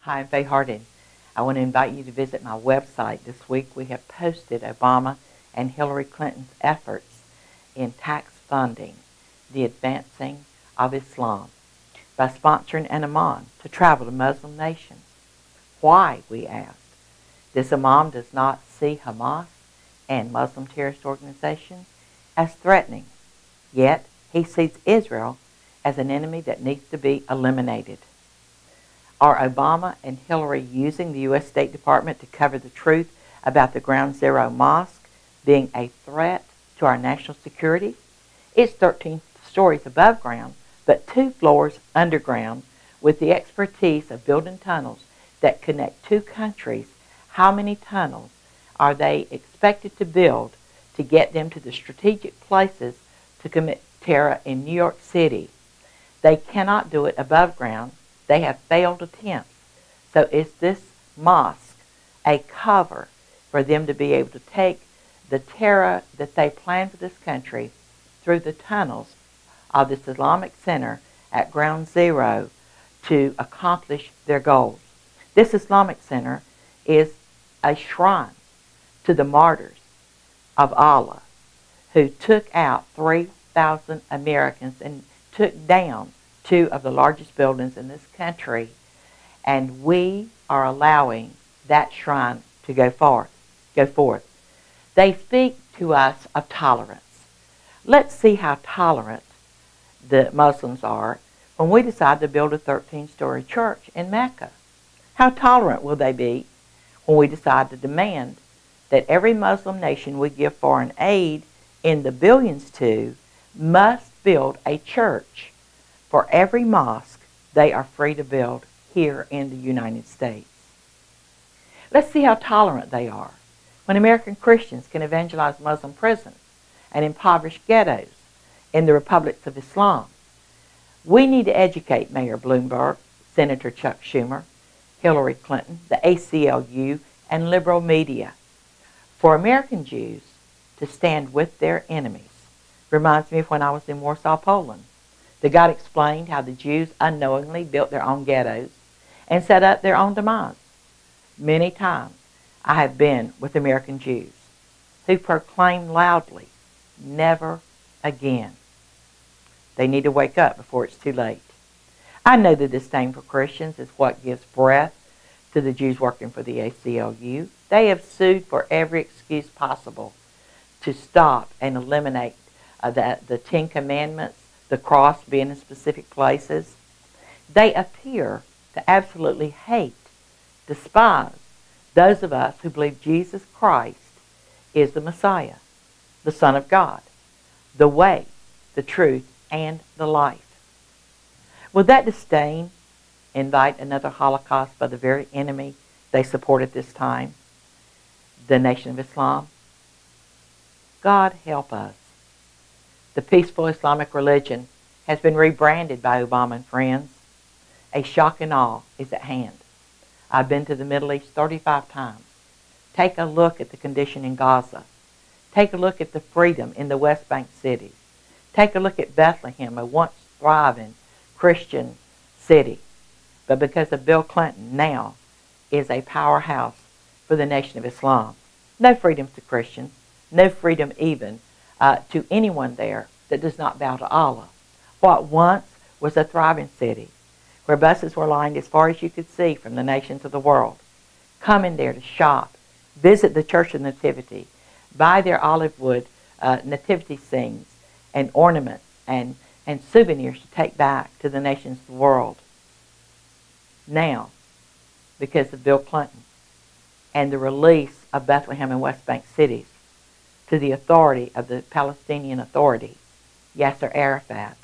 Hi, I'm Faye Hardin. I want to invite you to visit my website. This week we have posted Obama and Hillary Clinton's efforts in tax funding the advancing of Islam by sponsoring an imam to travel to Muslim nations. Why, we ask? This imam does not see Hamas and Muslim terrorist organizations as threatening, yet he sees Israel as an enemy that needs to be eliminated. Are Obama and Hillary using the U.S. State Department to cover the truth about the Ground Zero Mosque being a threat to our national security? It's 13 stories above ground, but 2 floors underground. With the expertise of building tunnels that connect 2 countries, how many tunnels are they expected to build to get them to the strategic places to commit terror in New York City? They cannot do it above ground. They have failed attempts. So is this mosque a cover for them to be able to take the terror that they plan for this country through the tunnels of this Islamic center at Ground Zero to accomplish their goals? This Islamic center is a shrine to the martyrs of Allah who took out 3,000 Americans and took down 2 of the largest buildings in this country, and we are allowing that shrine to go forth. They speak to us of tolerance. Let's see how tolerant the Muslims are when we decide to build a 13-story church in Mecca. How tolerant will they be when we decide to demand that every Muslim nation we give foreign aid in the billions to must build a church for every mosque they are free to build here in the United States? Let's see how tolerant they are when American Christians can evangelize Muslim prisons and impoverished ghettos in the republics of Islam. We need to educate Mayor Bloomberg, Senator Chuck Schumer, Hillary Clinton, the ACLU, and liberal media. For American Jews to stand with their enemies reminds me of when I was in Warsaw, Poland. The God explained how the Jews unknowingly built their own ghettos and set up their own demise. Many times I have been with American Jews who proclaim loudly, never again. They need to wake up before it's too late. I know the disdain for Christians is what gives breath to the Jews working for the ACLU. They have sued for every excuse possible to stop and eliminate the 10 Commandments, the cross being in specific places. They appear to absolutely hate, despise those of us who believe Jesus Christ is the Messiah, the Son of God, the way, the truth, and the life. Will that disdain invite another Holocaust by the very enemy they support at this time, the Nation of Islam? God help us. The peaceful Islamic religion has been rebranded by Obama and friends. A shock and awe is at hand. I've been to the Middle East 35 times. Take a look at the condition in Gaza. Take a look at the freedom in the West Bank cities. Take a look at Bethlehem, a once thriving Christian city, but because of Bill Clinton now is a powerhouse for the Nation of Islam. No freedom to Christians, no freedom even to anyone there that does not bow to Allah. What once was a thriving city, where buses were lined as far as you could see from the nations of the world, come in there to shop, visit the Church of Nativity, buy their olive wood nativity scenes and ornaments and souvenirs to take back to the nations of the world. Now, because of Bill Clinton and the release of Bethlehem and West Bank cities to the authority of the Palestinian Authority, Yasser Arafat,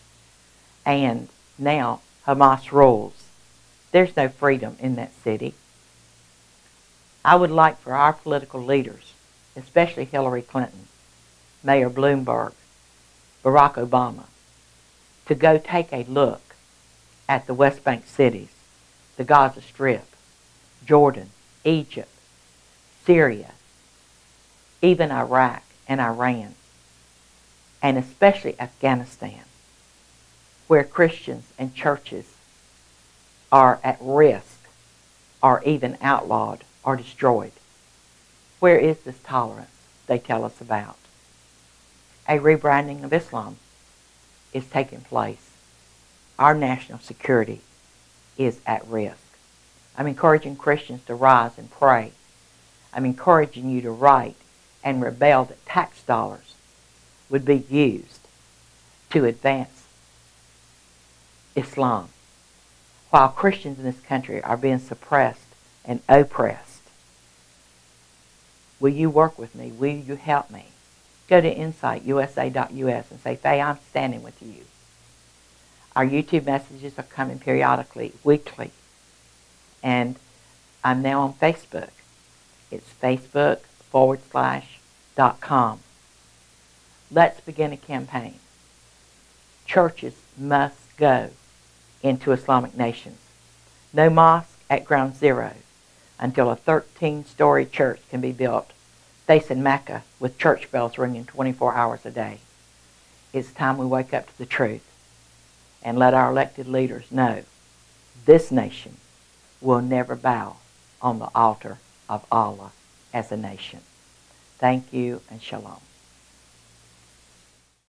and now Hamas rules, there's no freedom in that city. I would like for our political leaders, especially Hillary Clinton, Mayor Bloomberg, Barack Obama, to go take a look at the West Bank cities, the Gaza Strip, Jordan, Egypt, Syria, even Iraq and Iran, and especially Afghanistan, where Christians and churches are at risk or even outlawed or destroyed. Where is this tolerance they tell us about? A rebranding of Islam is taking place. Our national security is at risk. I'm encouraging Christians to rise and pray. I'm encouraging you to write and rebel that tax dollars would be used to advance Islam, while Christians in this country are being suppressed and oppressed. Will you work with me? Will you help me? Go to insightUSA.us and say, Faye, I'm standing with you. Our YouTube messages are coming periodically, weekly. And I'm now on Facebook. It's facebook.com. Let's begin a campaign. Churches must go into Islamic nations. No mosque at ground zero until a 13-story church can be built facing Mecca with church bells ringing 24 hours a day. It's time we wake up to the truth and let our elected leaders know this nation will never bow on the altar of Allah as a nation. Thank you and shalom.